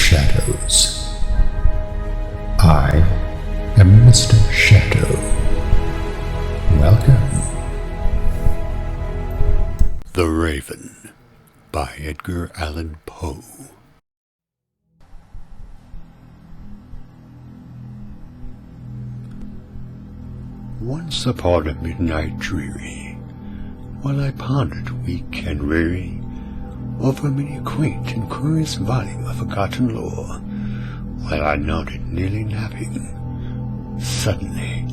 shadows. I am Mr. Shadow. Welcome. The Raven by Edgar Allan Poe. Once upon a midnight dreary, while I pondered weak and weary over many a quaint and curious volume of forgotten lore, while I nodded nearly napping, suddenly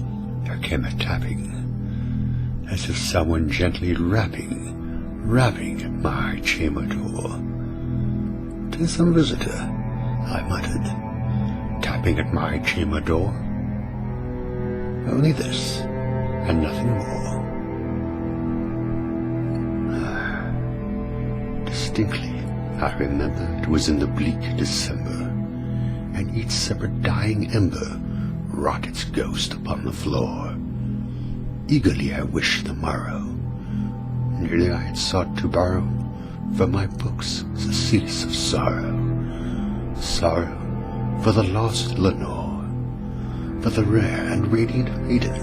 there came a tapping, as if someone gently rapping at my chamber door. "'Tis some visitor," I muttered, tapping at my chamber door. Only this, and nothing more. Distinctly, I remember it was in the bleak December, and each separate dying ember wrought its ghost upon the floor. Eagerly I wished the morrow. Nearly I had sought to borrow from my books surcease of sorrow. Sorrow for the lost Lenore, for the rare and radiant maiden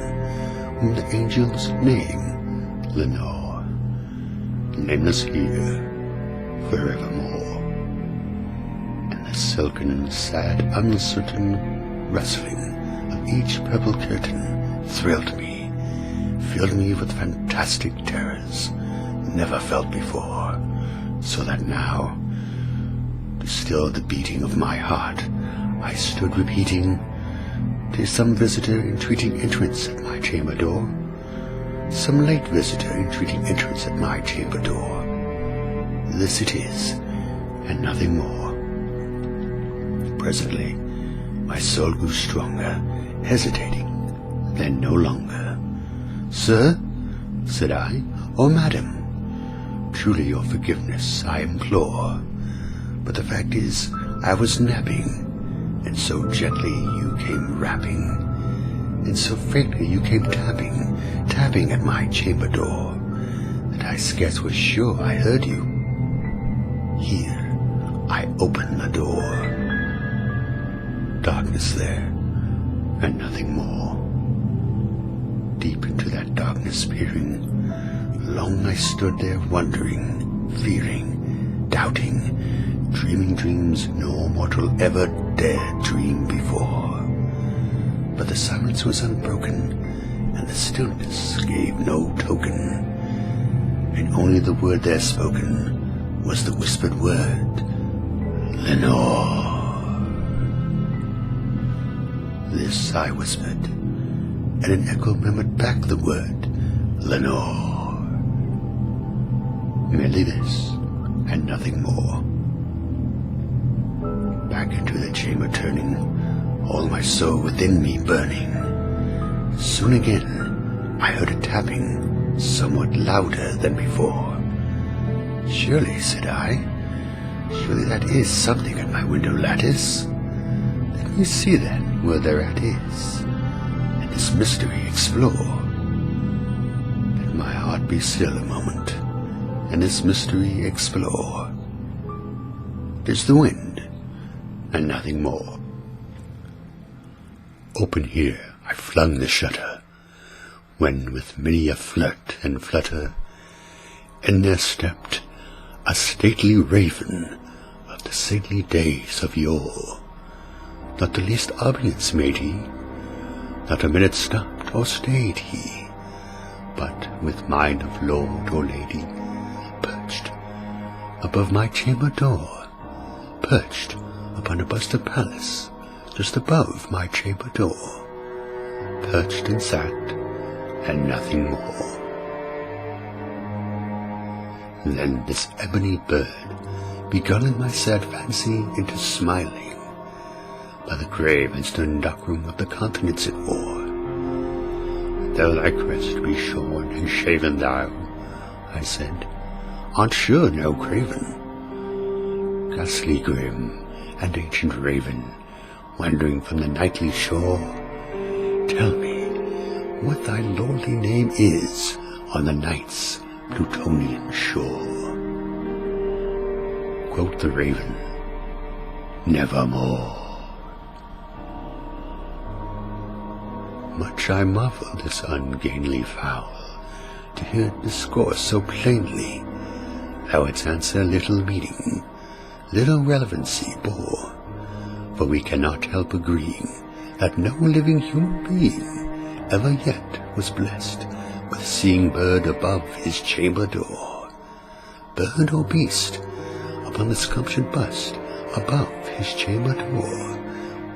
whom the angels name Lenore, nameless here forevermore. And the silken, sad, uncertain rustling of each purple curtain thrilled me, filled me with fantastic terrors never felt before, so that now, to still the beating of my heart, I stood repeating, "'Tis some visitor entreating entrance at my chamber door, some late visitor entreating entrance at my chamber door. This it is, and nothing more." Presently, my soul grew stronger, hesitating, then no longer. "Sir," said I, "or madam, truly your forgiveness I implore, but the fact is I was napping, and so gently you came rapping, and so faintly you came tapping at my chamber door, that I scarce was sure I heard you. Here I opened the door. Darkness there, and nothing more. Deep into that darkness peering, long I stood there wondering, fearing, doubting, dreaming dreams no mortal ever dared dream before. But the silence was unbroken, and the stillness gave no token, and only the word there spoken was the whispered word, "Lenore." This I whispered, and an echo murmured back the word, "Lenore." Merely this, and nothing more. Back into the chamber turning, all my soul within me burning. Soon again I heard a tapping, somewhat louder than before. "Surely," said I, "surely that is something at my window lattice. Let me see then where thereat is, and this mystery explore. Let my heart be still a moment, and this mystery explore. 'Tis the wind, and nothing more." Open here I flung the shutter, when with many a flirt and flutter, in there stepped a stately raven of the saintly days of yore. Not the least audience made he, not a minute stopped or stayed he, but with mind of lord or lady, perched above my chamber door, perched upon a busted palace just above my chamber door, perched and sat, and nothing more. Then this ebony bird beguiling my sad fancy into smiling, by the grave and stern darkroom of the countenance it wore. "Though thy crest be shorn and shaven thou," I said, "art sure no craven. Ghastly grim and ancient raven, wandering from the nightly shore, tell me what thy lordly name is on the night's Plutonian shore." Quoth the raven, nevermore. Much I marvel this ungainly fowl, to hear it discourse so plainly, though its answer little meaning, little relevancy bore. For we cannot help agreeing that no living human being ever yet was blessed with seeing bird above his chamber door, bird or beast upon the sculptured bust above his chamber door,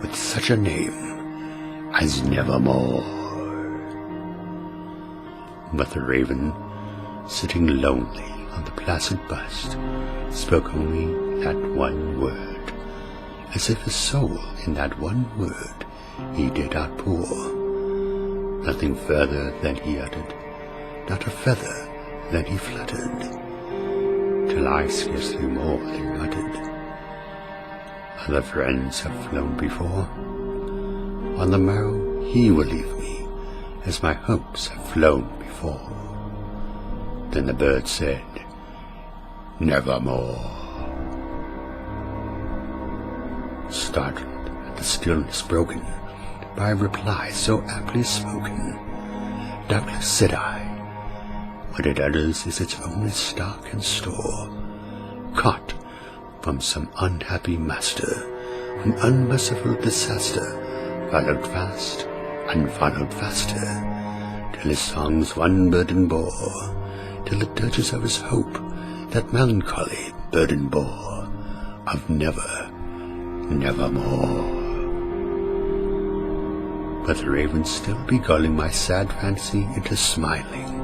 with such a name as nevermore. But the raven, sitting lonely on the placid bust, spoke only that one word, as if his soul in that one word he did outpour. Nothing further than he uttered, not a feather than he fluttered, till I scarcely more than muttered. Other friends have flown before. On the morrow he will leave me, as my hopes have flown before. Then the bird said, nevermore. Startled at the stillness broken by a reply so aptly spoken, doubtless said I, what it utters is its only stock and store, caught from some unhappy master, whom unmerciful disaster followed fast and followed faster, till his songs one burden bore, till the dirges of his hope that melancholy burden bore, of never, nevermore. But the raven still beguiling my sad fancy into smiling.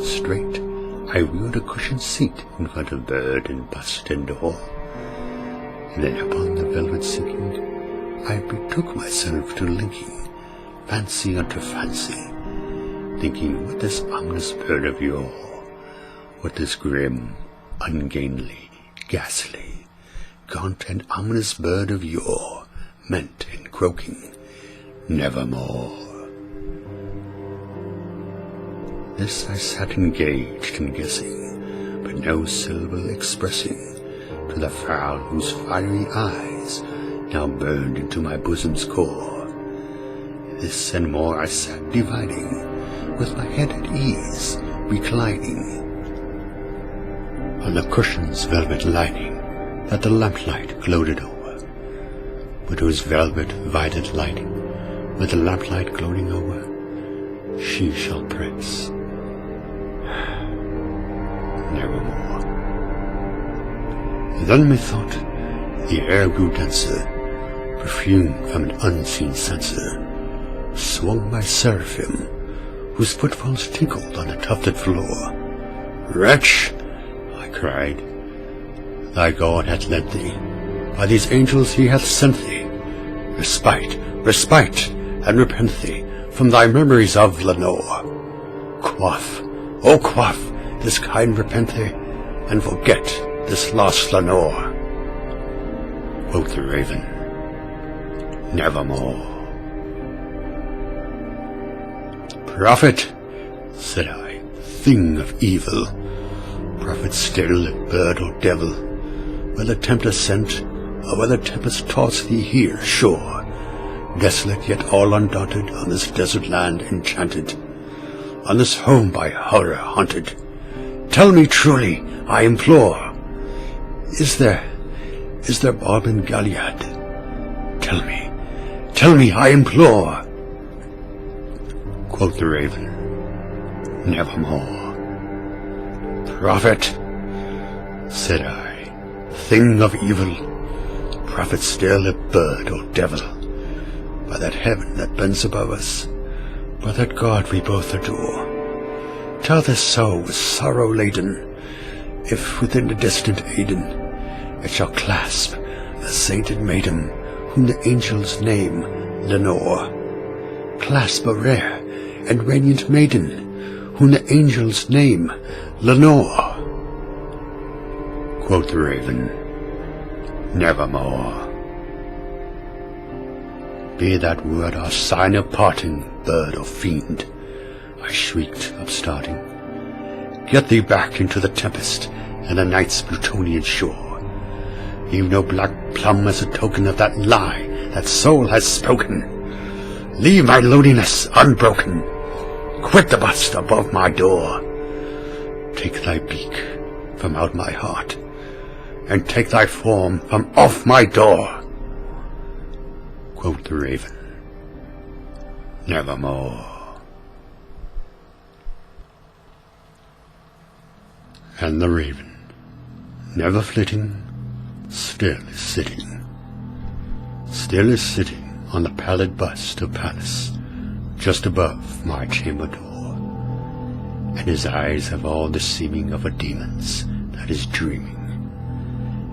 Straight I wheeled a cushioned seat in front of bird and bust and door, and then upon the velvet sinking I betook myself to linking fancy unto fancy, thinking what this ominous bird of yore, what this grim, ungainly, ghastly, gaunt and ominous bird of yore meant in croaking nevermore. This I sat engaged in guessing, but no syllable expressing to the fowl whose fiery eyes now burned into my bosom's core. This and more I sat dividing, with my head at ease, reclining on the cushion's velvet lining that the lamplight gloated over, but whose velvet violet lining, with the lamplight gloating over, she shall press nevermore. Then methought the air grew denser, perfumed from an unseen censer, swung my seraphim, whose footfalls tinkled on the tufted floor. Wretch, I cried, thy God hath lent thee, by these angels he hath sent thee, respite, respite, and repent thee from thy memories of Lenore. Quaff, oh quaff, this kind repent thee, and forget this lost Lenore. Quoth the raven, nevermore. Prophet, said I, thing of evil, prophet still, bird or devil, whether tempest sent, or whether tempest tossed thee here ashore, desolate yet all undaunted, on this desert land enchanted, on this home by horror haunted, tell me truly, I implore, is there balm in Gilead? Tell me, I implore. Quoth the raven, nevermore. Prophet, said I, thing of evil, prophet still, a bird or devil, by that heaven that bends above us, by that God we both adore, tell this soul with sorrow laden, if within the distant Aidenn it shall clasp the sainted maiden whom the angels name Lenore, clasp a rare and radiant maiden whom the angels name Lenore. Quoth the raven, nevermore. Be that word our sign of parting, bird or fiend, I shrieked, upstarting. Get thee back into the tempest and the night's Plutonian shore. Heave no black plum as a token of that lie that soul has spoken. Leave my loneliness unbroken. Quit the bust above my door. Take thy beak from out my heart, and take thy form from off my door. Quoth the raven, nevermore. And the raven, never flitting, still is sitting. Still is sitting on the pallid bust of Pallas, just above my chamber door. And his eyes have all the seeming of a demon's that is dreaming.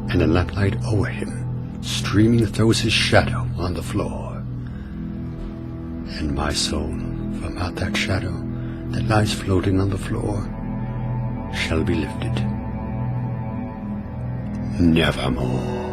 And the lamplight o'er him, streaming, throws his shadow on the floor. And my soul, from out that shadow that lies floating on the floor, shall be lifted nevermore.